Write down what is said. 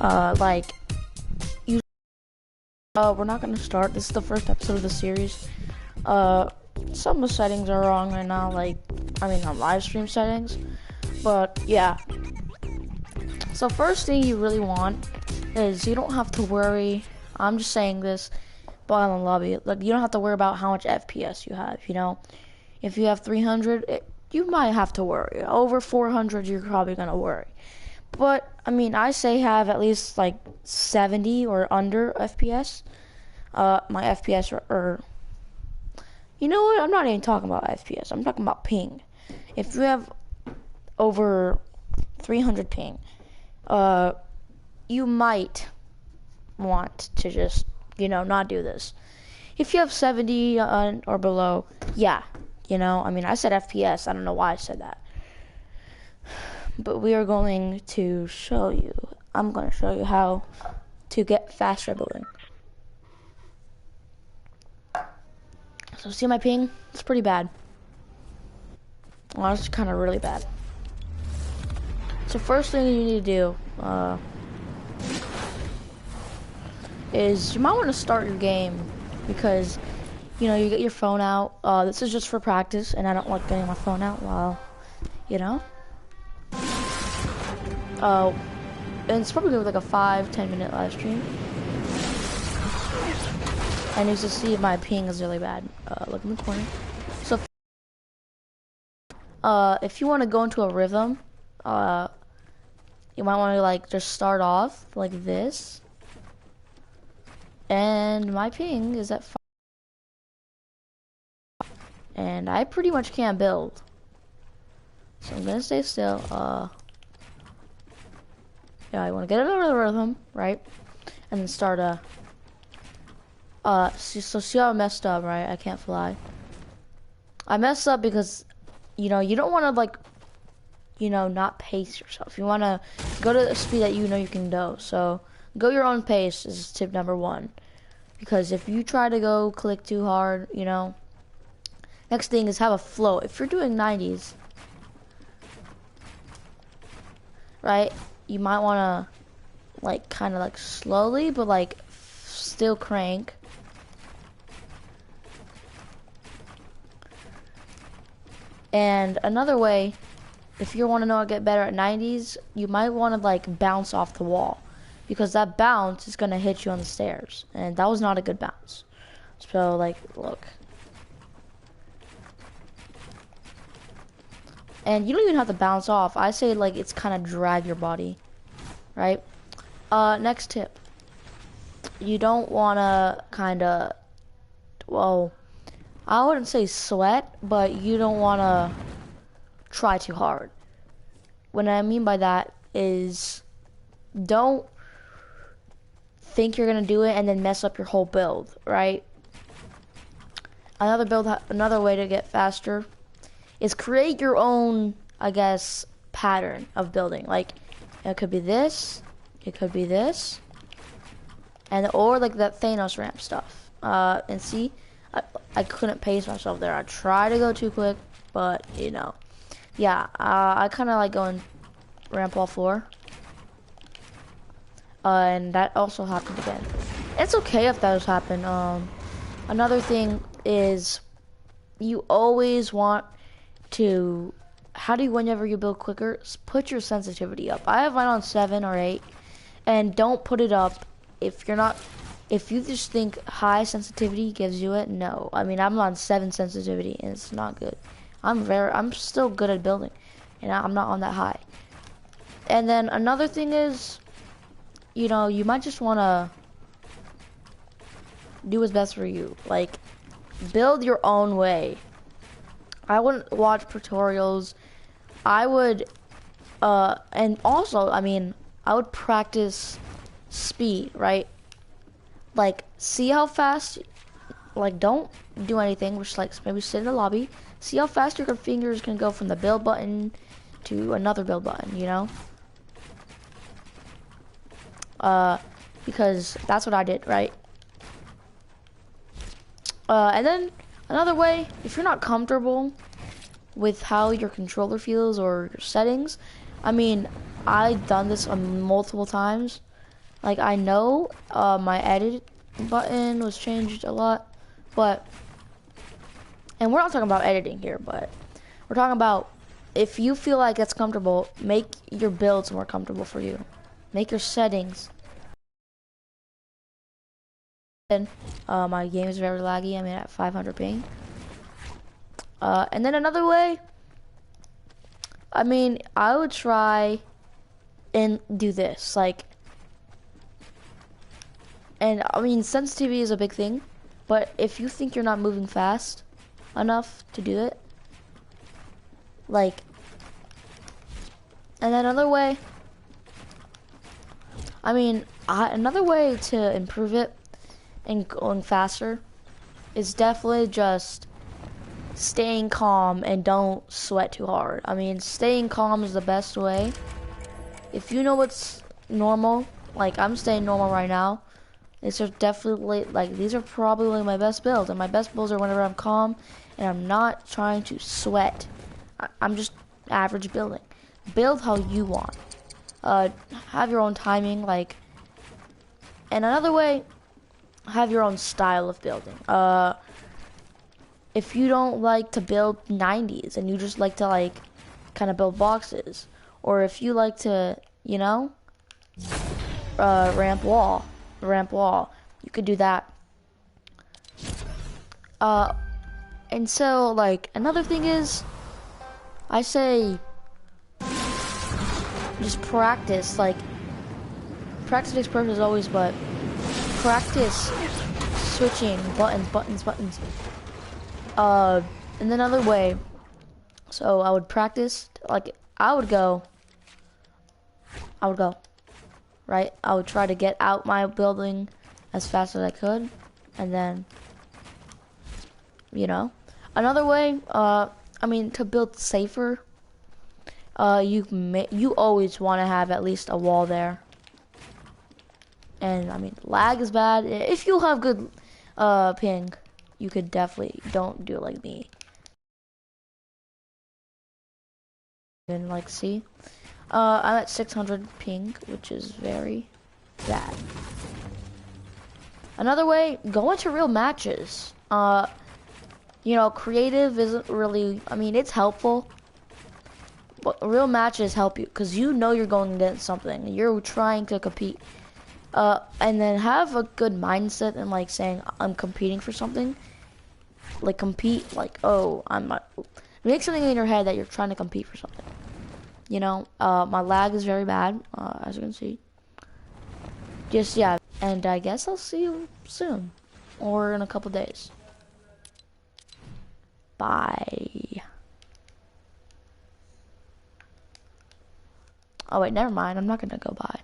like you. We're not gonna start. This is the first episode of the series. Some of the settings are wrong right now. On live stream settings. But yeah. So first thing you really want is you don't have to worry. I'm just saying this, but on the lobby, like you don't have to worry about how much FPS you have. You know, if you have 300, you might have to worry. Over 400, you're probably gonna worry. But I mean, I say have at least like 70 or under FPS. My FPS or you know what? I'm not even talking about FPS. I'm talking about ping. If you have over 300 ping, you might want to just, not do this. If you have 70 or below, yeah, I said FPS. I don't know why I said that. But we are going to show you. I'm going to show you how to get faster building. So see my ping? It's pretty bad. Well, it's kind of really bad. So first thing you need to do is you might want to start your game because, you get your phone out. This is just for practice, and I don't like getting my phone out while, and it's probably gonna be like a 5-10 minute live stream. And you can see my ping is really bad. Look in the corner. So, if you want to go into a rhythm, you might want to just start off like this. And my ping is at 5. And I pretty much can't build. So I'm gonna stay still. Yeah, I want to get into the rhythm, right? And then start so see how I messed up, right? I can't fly. I messed up because, you don't want to not pace yourself. You want to go to the speed that you can go. So go your own pace is tip number 1. Because if you try to go click too hard, next thing is have a flow. If you're doing 90s, right? You might want to kind of slowly, but still crank. And another way, if you want to know how to get better at 90s, you might want to bounce off the wall, because that bounce is going to hit you on the stairs, and that was not a good bounce. So look. And you don't even have to bounce off. I say it's kind of drag your body, right? Next tip. You don't want to I wouldn't say sweat, but you don't want to try too hard. What I mean by that is don't think you're going to do it and then mess up your whole build, right? Another way to get faster is create your own, pattern of building. It could be this, it could be this, or that Thanos ramp stuff. And see, I couldn't pace myself there. I tried to go too quick, but yeah. I kind of going ramp all 4, and that also happened again. It's okay if that does happen. Another thing is you always want to, whenever you build quicker, put your sensitivity up. I have mine on 7 or 8, and don't put it up if you just think high sensitivity gives you it. No, I'm on 7 sensitivity, and it's not good. I'm still good at building, and I'm not on that high. And then another thing is, you might just want to do what's best for you. Build your own way. I wouldn't watch tutorials. I would, and also, I would practice speed, right? See how fast, don't do anything, just maybe sit in the lobby. See how fast your fingers can go from the build button to another build button, because that's what I did, right? And then another way, if you're not comfortable with how your controller feels or your settings, I've done this multiple times. Like, I know my edit button was changed a lot, but, and we're not talking about editing here, but we're talking about if you feel like it's comfortable, make your builds more comfortable for you. Make your settings. And my game is very laggy. I'm at 500 ping. And then another way, I mean, I would try and do this, like, and I mean, sensitivity is a big thing, but if you think you're not moving fast enough to do it, like, and then another way, I mean, another way to improve it and going faster is definitely just staying calm and don't sweat too hard. I mean, staying calm is the best way. If you know what's normal, like I'm staying normal right now, these are definitely, like, these are probably my best builds, and my best builds are whenever I'm calm and I'm not trying to sweat. I'm just average building. Build how you want. Have your own timing, like, and another way, have your own style of building. If you don't like to build 90s and you just like to, like, kind of build boxes, or if you like to, you know, ramp wall, you could do that. And so, like, another thing is, I say, just practice. Like, practice makes perfect as always, but practice switching buttons. And then another way, so I would practice, like, I would go, right? I would try to get out my building as fast as I could, and then, you know. Another way, I mean, to build safer, you always want to have at least a wall there. And I mean, lag is bad. If you have good ping, you could definitely, don't do it like me. And like, see, I'm at 600 ping, which is very bad. Another way, go into real matches. You know, creative isn't really, I mean, it's helpful, but real matches help you because you know you're going against something. You're trying to compete. And then have a good mindset and, like, saying I'm competing for something. Like, compete, like, oh, I'm not. Make something in your head that you're trying to compete for something. You know, my lag is very bad, as you can see. Just, yeah, and I guess I'll see you soon, or in a couple days. Bye. Oh wait, never mind. I'm not gonna go bye.